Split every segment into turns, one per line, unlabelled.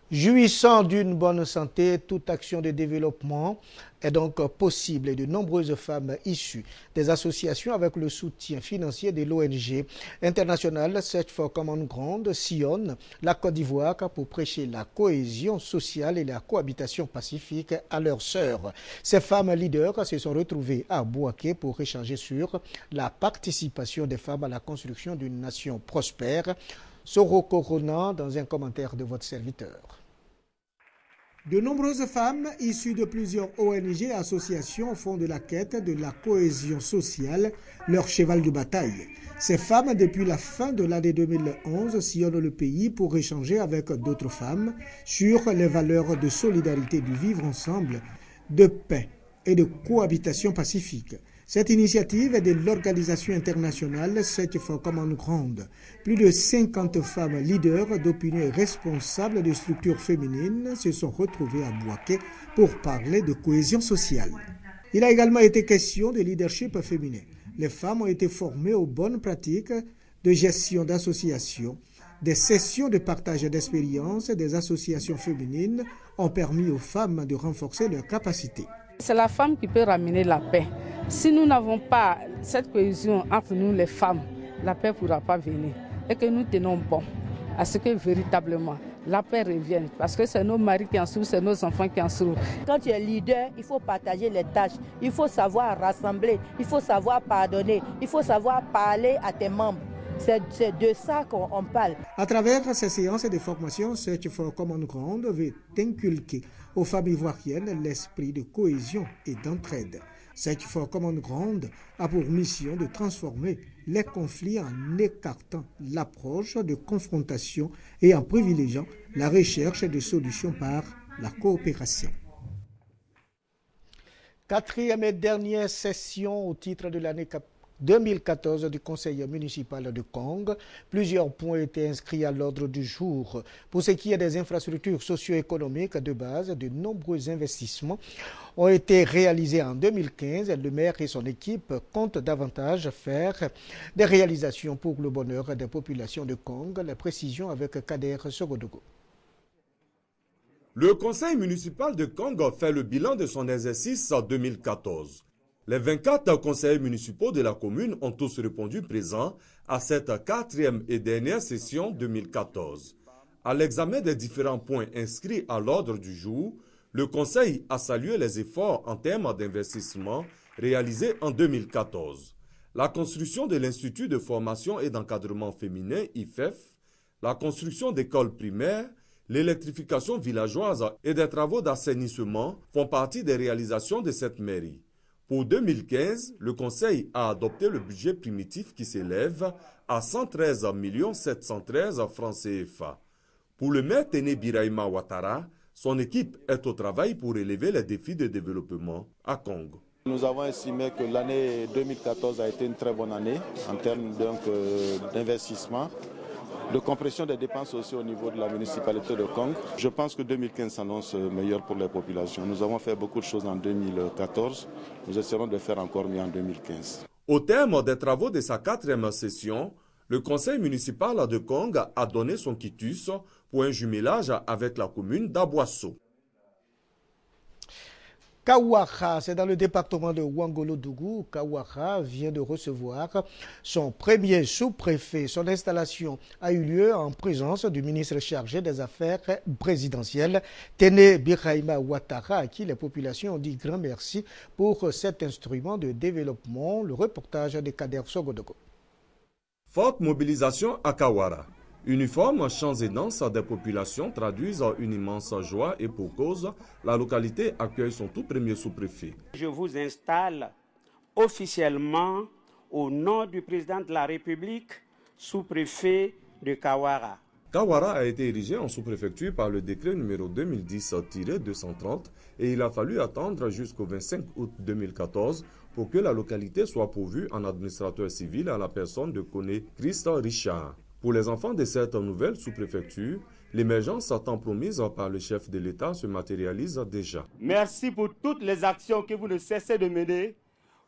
Jouissant d'une bonne santé, toute action de développement est donc possible et de nombreuses femmes issues des associations avec le soutien financier de l'ONG internationale Search for Common Ground sillonnent la Côte d'Ivoire pour prêcher la cohésion sociale et la cohabitation pacifique à leurs sœurs. Ces femmes leaders se sont retrouvées à Bouaké pour échanger sur la participation des femmes à la construction d'une nation prospère. Soro Corona dans un commentaire de votre serviteur. De nombreuses femmes issues de plusieurs ONG et associations font de la quête de la cohésion sociale leur cheval de bataille. Ces femmes, depuis la fin de l'année 2011, sillonnent le pays pour échanger avec d'autres femmes sur les valeurs de solidarité, du vivre ensemble, de paix et de cohabitation pacifique. Cette initiative est de l'organisation internationale Search for Common Ground. Plus de 50 femmes leaders d'opinion et responsables de structures féminines se sont retrouvées à Bouaké pour parler de cohésion sociale. Il a également été question de leadership féminin. Les femmes ont été formées aux bonnes pratiques de gestion d'associations. Des sessions de partage d'expériences des associations féminines ont permis aux femmes de renforcer leurs capacités.
C'est la femme qui peut ramener la paix. Si nous n'avons pas cette cohésion entre nous les femmes, la paix ne pourra pas venir. Et que nous tenons bon à ce que véritablement la paix revienne. Parce que c'est nos maris qui en souffrent, c'est nos enfants qui en souffrent.
Quand tu es leader, il faut partager les tâches. Il faut savoir rassembler, il faut savoir pardonner, il faut savoir parler à tes membres. C'est de ça qu'on parle.
À travers ces séances de formation, Search for Common Ground veut inculquer aux femmes ivoiriennes l'esprit de cohésion et d'entraide. Search for Common Ground a pour mission de transformer les conflits en écartant l'approche de confrontation et en privilégiant la recherche de solutions par la coopération. Quatrième et dernière session au titre de l'année 2014 du Conseil municipal de Kong. Plusieurs points étaient inscrits à l'ordre du jour. Pour ce qui est des infrastructures socio-économiques de base, de nombreux investissements ont été réalisés en 2015. Le maire et son équipe comptent davantage faire des réalisations pour le bonheur des populations de Kong. Les précisions avec Kader Sogodogo.
Le conseil municipal de Kong fait le bilan de son exercice en 2014. Les 24 conseillers municipaux de la commune ont tous répondu présents à cette quatrième et dernière session 2014. À l'examen des différents points inscrits à l'ordre du jour, le conseil a salué les efforts en termes d'investissement réalisés en 2014. La construction de l'Institut de formation et d'encadrement féminin IFEF, la construction d'écoles primaires, l'électrification villageoise et des travaux d'assainissement font partie des réalisations de cette mairie. Pour 2015, le Conseil a adopté le budget primitif qui s'élève à 113 713 francs CFA. Pour le maire Téné Birahima Ouattara, son équipe est au travail pour relever les défis de développement à Kong.
Nous avons estimé que l'année 2014 a été une très bonne année en termes d'investissement, de compression des dépenses aussi au niveau de la municipalité de Kong. Je pense que 2015 s'annonce meilleur pour les populations. Nous avons fait beaucoup de choses en 2014. Nous essaierons de faire encore mieux en 2015.
Au terme des travaux de sa quatrième session, le conseil municipal de Kong a donné son quitus pour un jumelage avec la commune d'Aboasso.
Kawara, c'est dans le département de Ouangolo-Dougou. Kawara vient de recevoir son premier sous-préfet. Son installation a eu lieu en présence du ministre chargé des Affaires présidentielles, Téné Birahima Ouattara, à qui les populations ont dit grand merci pour cet instrument de développement. Le reportage de Kader Sogodogo.
Forte mobilisation à Kawara. Uniformes, chants et danses des populations traduisent une immense joie et pour cause, la localité accueille son tout premier sous-préfet.
Je vous installe officiellement au nom du président de la République, sous-préfet de Kawara.
Kawara a été érigé en sous-préfecture par le décret numéro 2010-230 et il a fallu attendre jusqu'au 25 août 2014 pour que la localité soit pourvue en administrateur civil à la personne de Koné Christ Richard. Pour les enfants de cette nouvelle sous-préfecture, l'émergence tant promise par le chef de l'État se matérialise déjà.
Merci pour toutes les actions que vous ne cessez de mener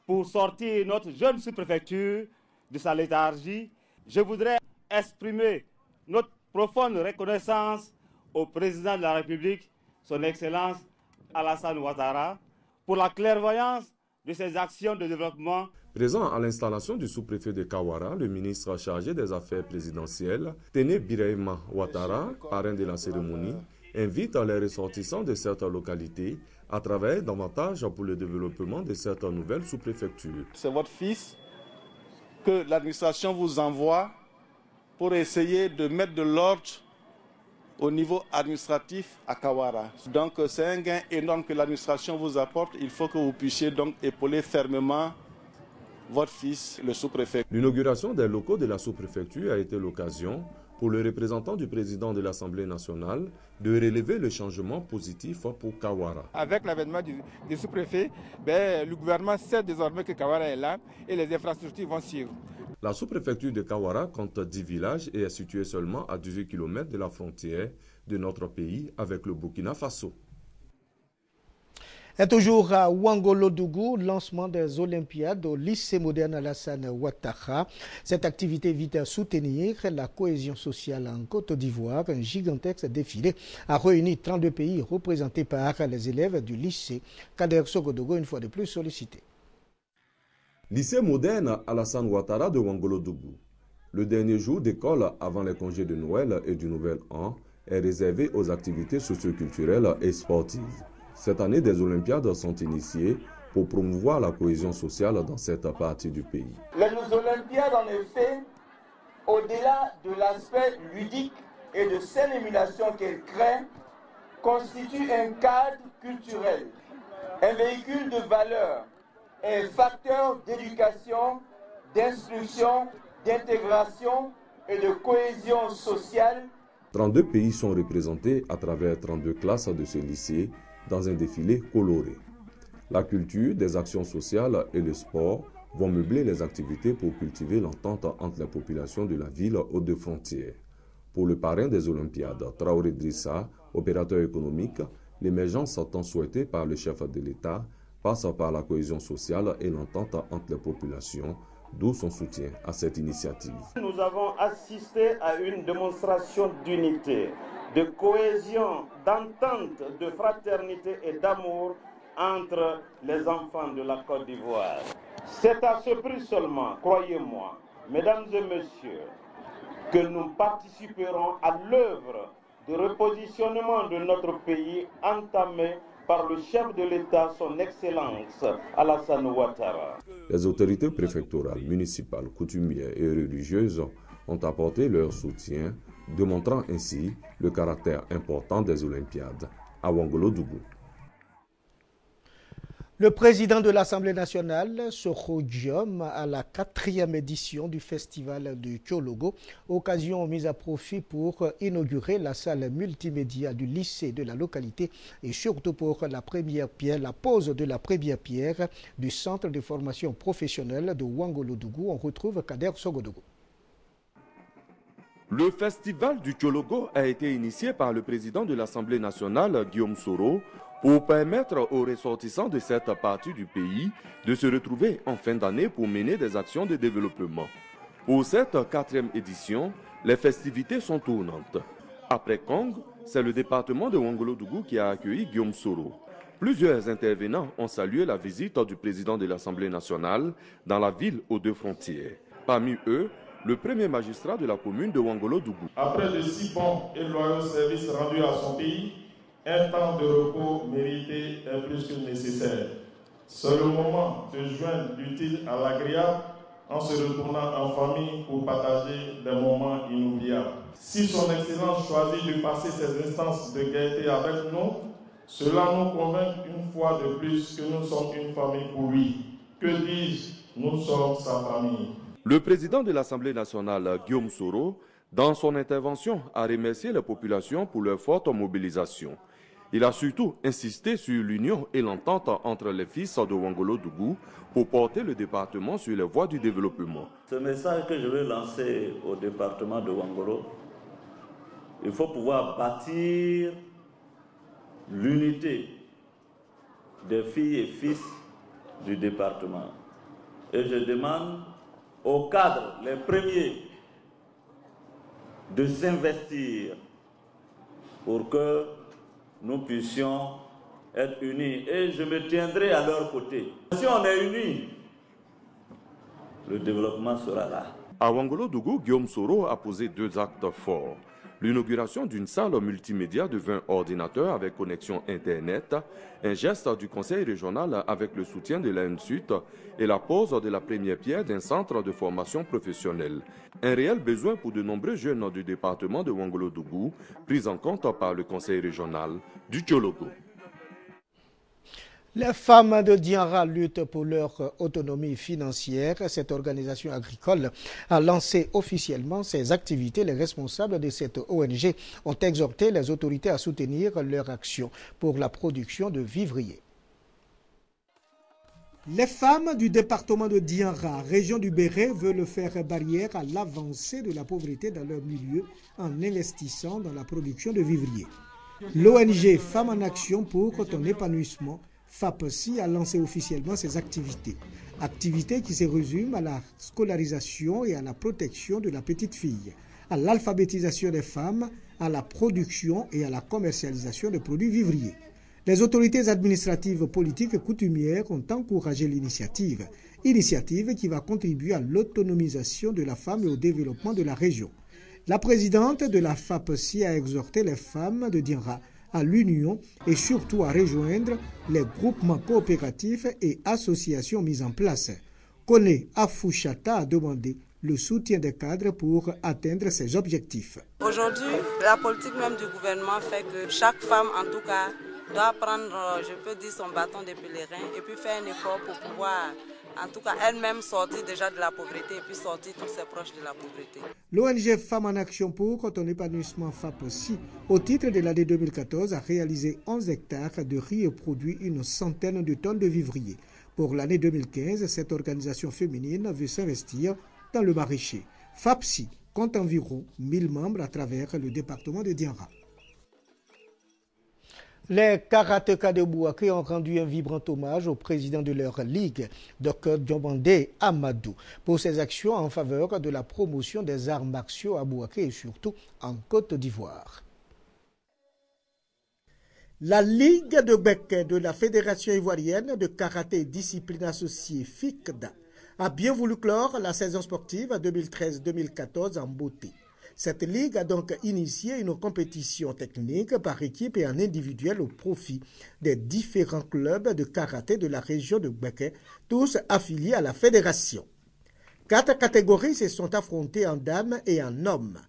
pour sortir notre jeune sous-préfecture de sa léthargie. Je voudrais exprimer notre profonde reconnaissance
au président de la République, son Excellence Alassane Ouattara, pour la clairvoyance de ses actions de développement.
Présent à l'installation du sous-préfet de Kawara, le ministre chargé des Affaires présidentielles, Téné Birahima Ouattara, parrain de la cérémonie, invite les ressortissants de cette localité à travailler davantage pour le développement de cette nouvelle sous-préfecture.
C'est votre fils que l'administration vous envoie pour essayer de mettre de l'ordre au niveau administratif à Kawara. Donc c'est un gain énorme que l'administration vous apporte. Il faut que vous puissiez donc épauler fermement votre fils, le sous-préfet.
L'inauguration des locaux de la sous-préfecture a été l'occasion pour le représentant du président de l'Assemblée nationale de relever le changement positif pour Kawara.
Avec l'avènement du sous-préfet, le gouvernement sait désormais que Kawara est là et les infrastructures vont suivre.
La sous-préfecture de Kawara compte 10 villages et est située seulement à 18 km de la frontière de notre pays avec le Burkina Faso.
Et toujours à Ouangolodougou, lancement des Olympiades au lycée moderne Alassane Ouattara. Cette activité vise à soutenir la cohésion sociale en Côte d'Ivoire. Un gigantesque défilé a réuni 32 pays représentés par les élèves du lycée. Kader Sogodogo, une fois de plus sollicité.
Lycée moderne Alassane Ouattara de Ouangolodougou. Le dernier jour d'école avant les congés de Noël et du Nouvel An est réservé aux activités socioculturelles et sportives. Cette année, des Olympiades sont initiées pour promouvoir la cohésion sociale dans cette partie du pays.
Les Olympiades, en effet, au-delà de l'aspect ludique et de saine émulation qu'elles créent, constituent un cadre culturel, un véhicule de valeurs, un facteur d'éducation, d'instruction, d'intégration et de cohésion sociale.
32 pays sont représentés à travers 32 classes de ce lycée dans un défilé coloré. La culture, des actions sociales et le sport vont meubler les activités pour cultiver l'entente entre les populations de la ville aux deux frontières. Pour le parrain des Olympiades, Traoré Drissa, opérateur économique, l'émergence tant souhaitée par le chef de l'État passe par la cohésion sociale et l'entente entre les populations, d'où son soutien à cette initiative.
Nous avons assisté à une démonstration d'unité, de cohésion, d'entente, de fraternité et d'amour entre les enfants de la Côte d'Ivoire. C'est à ce prix seulement, croyez-moi, mesdames et messieurs, que nous participerons à l'œuvre de repositionnement de notre pays entamée par le chef de l'État, son Excellence Alassane Ouattara.
Les autorités préfectorales, municipales, coutumières et religieuses ont apporté leur soutien, démontrant ainsi le caractère important des Olympiades à Ouangolodougou.
Le président de l'Assemblée nationale, Soro Diom, à la 4e édition du festival du Tchologo, occasion mise à profit pour inaugurer la salle multimédia du lycée de la localité et surtout pour la pose de la première pierre du centre de formation professionnelle de Ouangolodougou. On retrouve Kader Sogodogo.
Le festival du Tchologo a été initié par le président de l'Assemblée nationale, Guillaume Soro, pour permettre aux ressortissants de cette partie du pays de se retrouver en fin d'année pour mener des actions de développement. Pour cette 4e édition, les festivités sont tournantes. Après Kong, c'est le département de Ouangolodougou qui a accueilli Guillaume Soro. Plusieurs intervenants ont salué la visite du président de l'Assemblée nationale dans la ville aux deux frontières. Parmi eux, le premier magistrat de la commune de Ouangolodougou.
Après de si bons et loyaux services rendus à son pays, un temps de repos mérité est plus que nécessaire. C'est le moment de joindre l'utile à l'agréable en se retournant en famille pour partager des moments inoubliables. Si son Excellence choisit de passer ces instants de gaieté avec nous, cela nous convainc une fois de plus que nous sommes une famille pour lui. Que dis-je, nous sommes sa famille.
Le président de l'Assemblée nationale, Guillaume Soro, dans son intervention, a remercié la population pour leur forte mobilisation. Il a surtout insisté sur l'union et l'entente entre les fils de Ouangolodougou pour porter le département sur les voies du développement.
Ce message que je veux lancer au département de Ouangolo, il faut pouvoir bâtir l'unité des filles et fils du département. Et je demande aux cadres, les premiers, de s'investir pour que nous puissions être unis. Et je me tiendrai à leur côté. Si on est unis, le développement sera là.
À Ouangolo-Dougou, Guillaume Soro a posé 2 actes forts. L'inauguration d'une salle multimédia de 20 ordinateurs avec connexion Internet, un geste du conseil régional avec le soutien de l'ANSUT et la pose de la première pierre d'un centre de formation professionnelle. Un réel besoin pour de nombreux jeunes du département de Ouangolo-Dougou, pris en compte par le conseil régional du Tchologo.
Les femmes de Dianra luttent pour leur autonomie financière. Cette organisation agricole a lancé officiellement ses activités. Les responsables de cette ONG ont exhorté les autorités à soutenir leur action pour la production de vivriers. Les femmes du département de Dianra, région du Béret, veulent faire barrière à l'avancée de la pauvreté dans leur milieu en investissant dans la production de vivriers. L'ONG Femmes en Action pour ton épanouissement FAPSI a lancé officiellement ses activités. Activités qui se résument à la scolarisation et à la protection de la petite fille, à l'alphabétisation des femmes, à la production et à la commercialisation de produits vivriers. Les autorités administratives, politiques et coutumières ont encouragé l'initiative qui va contribuer à l'autonomisation de la femme et au développement de la région. La présidente de la FAPSI a exhorté les femmes de Dianra à l'union et surtout à rejoindre les groupements coopératifs et associations mises en place. Kone Afouchata a demandé le soutien des cadres pour atteindre ces objectifs.
Aujourd'hui, la politique même du gouvernement fait que chaque femme, en tout cas, doit prendre, je peux dire, son bâton de pèlerin et puis faire un effort pour pouvoir, en tout cas, elle-même sortir déjà de la pauvreté et puis sortir tous ses proches de la pauvreté.
L'ONG Femmes en Action pour ton épanouissement FAPSI, au titre de l'année 2014, a réalisé 11 hectares de riz et produit une centaine de tonnes de vivriers. Pour l'année 2015, cette organisation féminine veut s'investir dans le maraîcher. FAPSI compte environ 1000 membres à travers le département de Dianra. Les karatékas de Bouaké ont rendu un vibrant hommage au président de leur ligue, Dr Diomandé Amadou, pour ses actions en faveur de la promotion des arts martiaux à Bouaké et surtout en Côte d'Ivoire. La Ligue de Béké de la Fédération ivoirienne de karaté et discipline associée FICDA a bien voulu clore la saison sportive 2013-2014 en beauté. Cette ligue a donc initié une compétition technique par équipe et en individuel au profit des différents clubs de karaté de la région de Béké, tous affiliés à la fédération. 4 catégories se sont affrontées en dames et en hommes.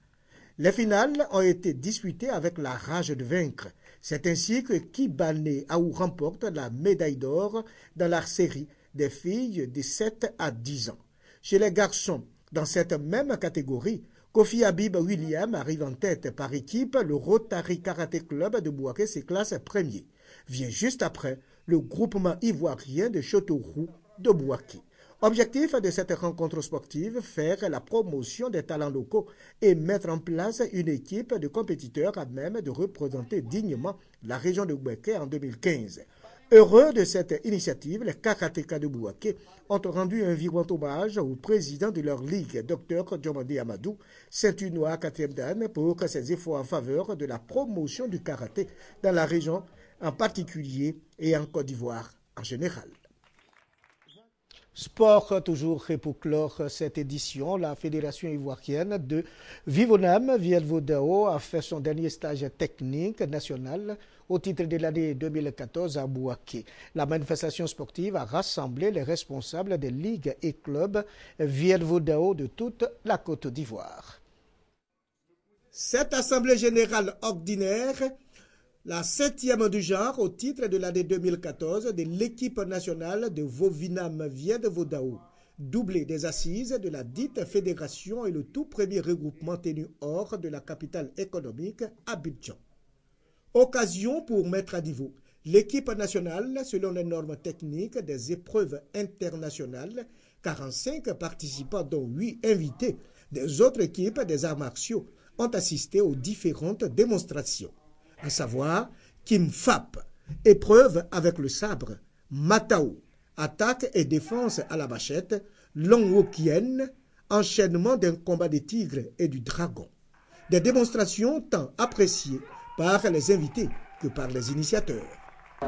Les finales ont été disputées avec la rage de vaincre. C'est ainsi que Kibane Aou remporte la médaille d'or dans la série des filles de 7 à 10 ans. Chez les garçons, dans cette même catégorie, Kofi Habib William arrive en tête par équipe. Le Rotary Karaté Club de Bouaké se classe premier. Vient juste après le groupement ivoirien de Châteauroux de Bouaké. Objectif de cette rencontre sportive, faire la promotion des talents locaux et mettre en place une équipe de compétiteurs à même de représenter dignement la région de Bouaké en 2015. Heureux de cette initiative, les karatékas de Bouaké ont rendu un vibrant hommage au président de leur ligue, Dr Diomandé Amadou, Saint-Unois 4e Dan, pour ses efforts en faveur de la promotion du karaté dans la région en particulier et en Côte d'Ivoire en général. Sport, toujours pour clore cette édition, la Fédération ivoirienne de Vivonam, Viel-Vodao, a fait son dernier stage technique national au titre de l'année 2014 à Bouaké. La manifestation sportive a rassemblé les responsables des ligues et clubs Viel-Vodao de toute la Côte d'Ivoire. Cette assemblée générale ordinaire, la 7e du genre au titre de l'année 2014 de l'équipe nationale de Vovinam Viel-Vodao, doublé des assises de la dite fédération et le tout premier regroupement tenu hors de la capitale économique, Abidjan. Occasion pour mettre à niveau l'équipe nationale selon les normes techniques des épreuves internationales, 45 participants dont 8 invités des autres équipes des arts martiaux ont assisté aux différentes démonstrations, à savoir Kim Fap, épreuve avec le sabre, Matao, attaque et défense à la machette, Long Wokien, enchaînement d'un combat des tigres et du dragon. Des démonstrations tant appréciées par les invités que par les initiateurs.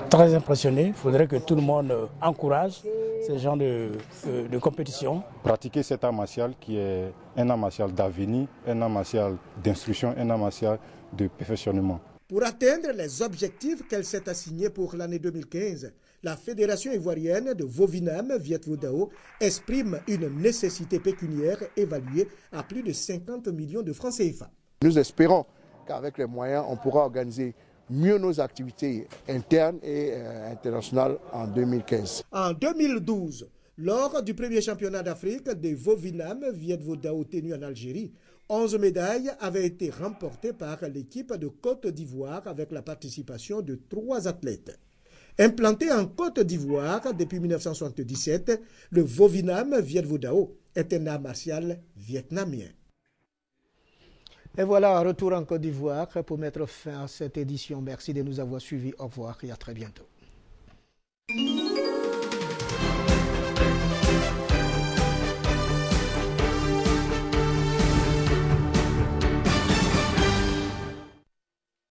Très impressionné, il faudrait que tout le monde encourage ce genre de compétition.
Pratiquer cet art martial qui est un art martial d'avenir, un art martial d'instruction, un art martial de perfectionnement.
Pour atteindre les objectifs qu'elle s'est assignés pour l'année 2015, la Fédération ivoirienne de Vovinam Viet Vo Dao exprime une nécessité pécuniaire évaluée à plus de 50 millions de francs CFA.
Nous espérons qu'avec les moyens, on pourra organiser mieux nos activités internes et internationales en 2015.
En 2012, lors du premier championnat d'Afrique de Vovinam Viet Vo Dao tenu en Algérie, 11 médailles avaient été remportées par l'équipe de Côte d'Ivoire avec la participation de 3 athlètes. Implanté en Côte d'Ivoire depuis 1977, le Vovinam Viet Vo Dao est un art martial vietnamien. Et voilà, retour en Côte d'Ivoire pour mettre fin à cette édition. Merci de nous avoir suivis. Au revoir et à très bientôt.